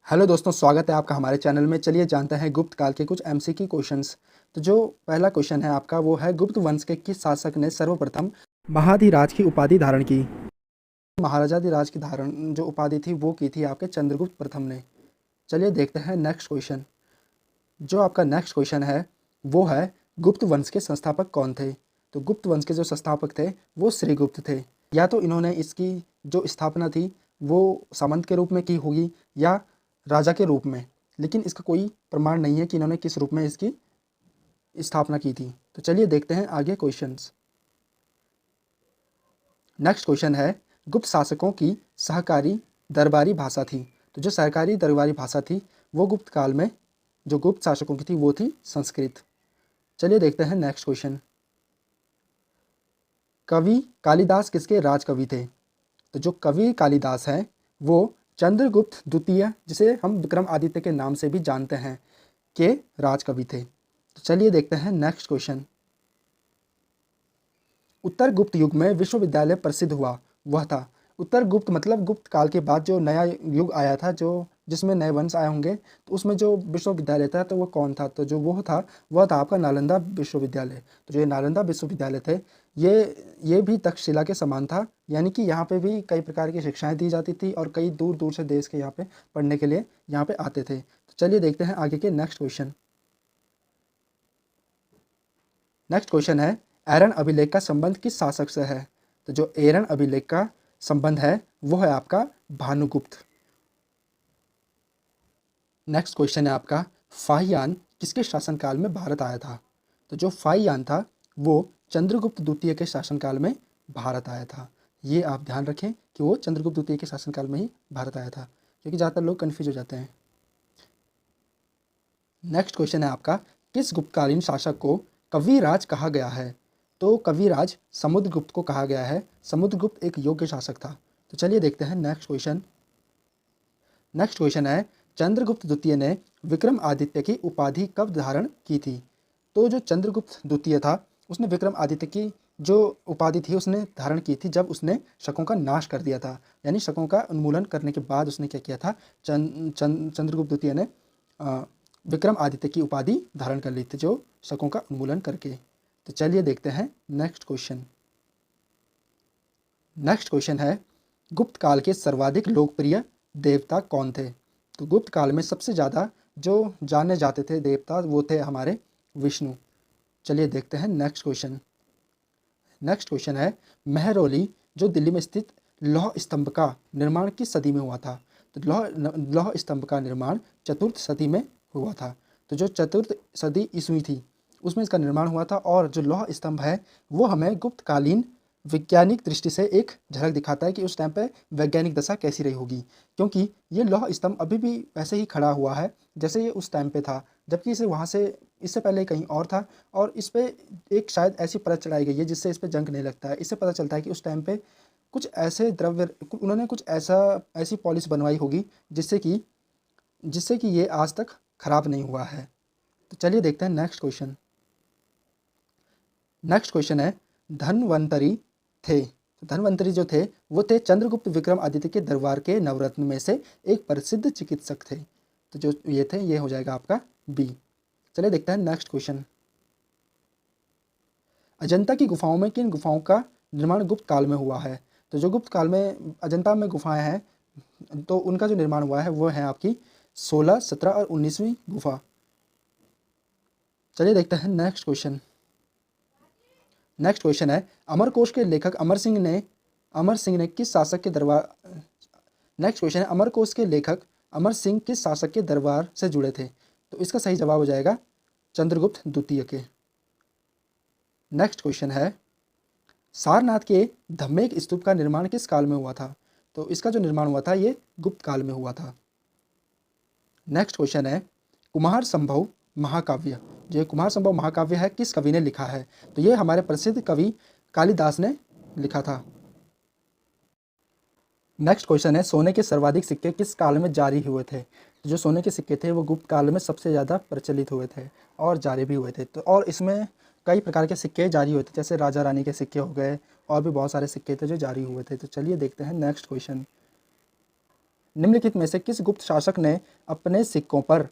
Hello दोस्तों, स्वागत है आपका हमारे चैनल में। चलिए जानते हैं गुप्त काल के कुछ एमसीक्यू क्वेश्चंस। तो जो पहला क्वेश्चन है आपका वो है, गुप्त वंश के किस शासक ने सर्वप्रथम महाधिराज की उपाधि धारण की? महाराजाधिराज की धारण जो उपाधि थी वो की थी आपके चंद्रगुप्त प्रथम ने। चलिए देखते हैं नेक्स्ट क्वेश्चन। जो आपका नेक्स्ट क्वेश्चन है वो है, गुप्त वंश के संस्थापक कौन थे? तो गुप्त वंश के जो संस्थापक थे वो श्रीगुप्त थे। या तो इन्होंने इसकी जो स्थापना थी वो सामंत के रूप में की होगी या राजा के रूप में, लेकिन इसका कोई प्रमाण नहीं है कि इन्होंने किस रूप में इसकी स्थापना की थी। तो चलिए देखते हैं आगे क्वेश्चंस। नेक्स्ट क्वेश्चन है, गुप्त शासकों की सहकारी दरबारी भाषा थी। तो जो सहकारी दरबारी भाषा थी वो गुप्त काल में जो गुप्त शासकों की थी वो थी संस्कृत। चलिए देखते हैं नेक्स्ट क्वेश्चन। कवि कालिदास किसके राजकवि थे? तो जो कवि कालिदास हैं वो चंद्रगुप्त द्वितीय, जिसे हम विक्रम आदित्य के नाम से भी जानते हैं, के राजकवि थे। तो चलिए देखते हैं नेक्स्ट क्वेश्चन। उत्तर गुप्त युग में विश्वविद्यालय प्रसिद्ध हुआ वह था। उत्तर गुप्त मतलब गुप्त काल के बाद जो नया युग आया था, जो जिसमें नए वंश आए होंगे, तो उसमें जो विश्वविद्यालय था तो वो कौन था? तो जो वो था वह था आपका नालंदा विश्वविद्यालय। तो जो ये नालंदा विश्वविद्यालय थे ये भी तक्षशिला के समान था, यानी कि यहाँ पे भी कई प्रकार की शिक्षाएं दी जाती थी और कई दूर दूर से देश के यहाँ पे पढ़ने के लिए यहाँ पे आते थे। तो चलिए देखते हैं आगे के नेक्स्ट क्वेश्चन। नेक्स्ट क्वेश्चन है, एरन अभिलेख का संबंध किस शासक से है? तो जो एरन अभिलेख का संबंध है वो है आपका भानुगुप्त। नेक्स्ट क्वेश्चन है आपका, फाहियान किसके शासनकाल में भारत आया था? तो जो फाहियान था वो चंद्रगुप्त द्वितीय के शासनकाल में भारत आया था। ये आप ध्यान रखें कि वो चंद्रगुप्त द्वितीय के शासनकाल में ही भारत आया था, क्योंकि ज़्यादातर लोग कन्फ्यूज हो जाते हैं। नेक्स्ट क्वेश्चन है आपका, किस गुप्तकालीन शासक को कविराज कहा गया है? तो कविराज समुद्रगुप्त को कहा गया है। समुद्रगुप्त एक योग्य शासक था। तो चलिए देखते हैं नेक्स्ट क्वेश्चन। नेक्स्ट क्वेश्चन है, चंद्रगुप्त द्वितीय ने विक्रम आदित्य की उपाधि कब धारण की थी? तो जो चंद्रगुप्त द्वितीय था उसने विक्रम आदित्य की जो उपाधि थी उसने धारण की थी जब उसने शकों का नाश कर दिया था। यानी शकों का उन्मूलन करने के बाद उसने क्या किया था, चंद्रगुप्त द्वितीय ने विक्रम आदित्य की उपाधि धारण कर ली थी, जो शकों का उन्मूलन करके। तो चलिए देखते हैं नेक्स्ट क्वेश्चन। नेक्स्ट क्वेश्चन है, गुप्त काल के सर्वाधिक लोकप्रिय देवता कौन थे? तो गुप्त काल में सबसे ज़्यादा जो जाने जाते थे देवता वो थे हमारे विष्णु। चलिए देखते हैं नेक्स्ट क्वेश्चन। नेक्स्ट क्वेश्चन है, महरौली जो दिल्ली में स्थित लौह स्तंभ का निर्माण किस सदी में हुआ था? तो लौह स्तंभ का निर्माण चतुर्थ सदी में हुआ था। तो जो चतुर्थ सदी ईस्वी थी उसमें इसका निर्माण हुआ था, और जो लौह स्तंभ है वो हमें गुप्तकालीन वैज्ञानिक दृष्टि से एक झलक दिखाता है कि उस टाइम पे वैज्ञानिक दशा कैसी रही होगी, क्योंकि ये लौह स्तंभ अभी भी वैसे ही खड़ा हुआ है जैसे ये उस टाइम पे था, जबकि इसे वहाँ से इससे पहले कहीं और था। और इस पे एक शायद ऐसी परत चढ़ाई गई है जिससे इस पे जंग नहीं लगता है। इससे पता चलता है कि उस टाइम पे कुछ ऐसे द्रव्य उन्होंने कुछ ऐसी पॉलिश बनवाई होगी जिससे कि ये आज तक खराब नहीं हुआ है। तो चलिए देखते हैं नेक्स्ट क्वेश्चन। नेक्स्ट क्वेश्चन है, धन्वंतरी थे। तो धन्वंतरी जो थे वो थे चंद्रगुप्त विक्रम आदित्य के दरबार के नवरत्न में से एक प्रसिद्ध चिकित्सक थे। तो जो ये थे ये हो जाएगा आपका बी। चलिए देखते हैं नेक्स्ट क्वेश्चन। अजंता की गुफाओं में किन गुफाओं का निर्माण गुप्त काल में हुआ है? तो जो गुप्त काल में अजंता में गुफाएं हैं तो उनका जो निर्माण हुआ है वो है आपकी 16, 17 और 19वीं गुफा। चलिए देखते हैं नेक्स्ट क्वेश्चन। नेक्स्ट क्वेश्चन है, अमरकोश के लेखक अमर सिंह ने किस शासक के दरबार नेक्स्ट क्वेश्चन है, अमरकोश के लेखक अमर सिंह किस शासक के दरबार से जुड़े थे? तो इसका सही जवाब हो जाएगा चंद्रगुप्त द्वितीय के। नेक्स्ट क्वेश्चन है, सारनाथ के धम्मेक स्तूप का निर्माण किस काल में हुआ था? तो इसका जो निर्माण हुआ था ये गुप्त काल में हुआ था। नेक्स्ट क्वेश्चन है, कुमार संभव महाकाव्य, जो कुमार संभव महाकाव्य है किस कवि ने लिखा है? तो ये हमारे प्रसिद्ध कवि कालिदास ने लिखा था। नेक्स्ट क्वेश्चन है, सोने के सर्वाधिक सिक्के किस काल में जारी हुए थे? तो जो सोने के सिक्के थे वो गुप्त काल में सबसे ज़्यादा प्रचलित हुए थे और जारी भी हुए थे। तो और इसमें कई प्रकार के सिक्के जारी हुए थे, जैसे राजा रानी के सिक्के हो गए, और भी बहुत सारे सिक्के थे जो जारी हुए थे। तो चलिए देखते हैं नेक्स्ट क्वेश्चन। निम्नलिखित में से किस गुप्त शासक ने अपने सिक्कों पर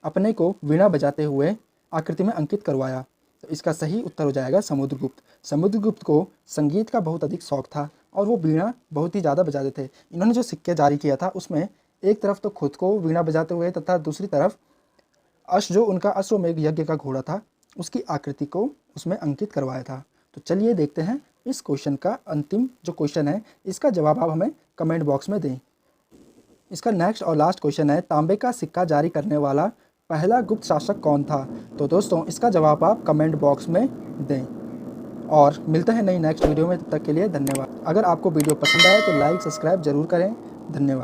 अपने को वीणा बजाते हुए आकृति में अंकित करवाया? तो इसका सही उत्तर हो जाएगा समुद्रगुप्त। समुद्रगुप्त को संगीत का बहुत अधिक शौक था और वो वीणा बहुत ही ज़्यादा बजाते थे। इन्होंने जो सिक्के जारी किया था उसमें एक तरफ तो खुद को वीणा बजाते हुए तथा दूसरी तरफ जो उनका अश्वमेघ यज्ञ का घोड़ा था उसकी आकृति को उसमें अंकित करवाया था। तो चलिए देखते हैं इस क्वेश्चन का अंतिम जो क्वेश्चन है इसका जवाब आप हमें कमेंट बॉक्स में दें। इसका नेक्स्ट और लास्ट क्वेश्चन है, तांबे का सिक्का जारी करने वाला पहला गुप्त शासक कौन था? तो दोस्तों इसका जवाब आप कमेंट बॉक्स में दें और मिलते हैं नई नेक्स्ट वीडियो में। तब तक के लिए धन्यवाद। अगर आपको वीडियो पसंद आए तो लाइक सब्सक्राइब जरूर करें। धन्यवाद।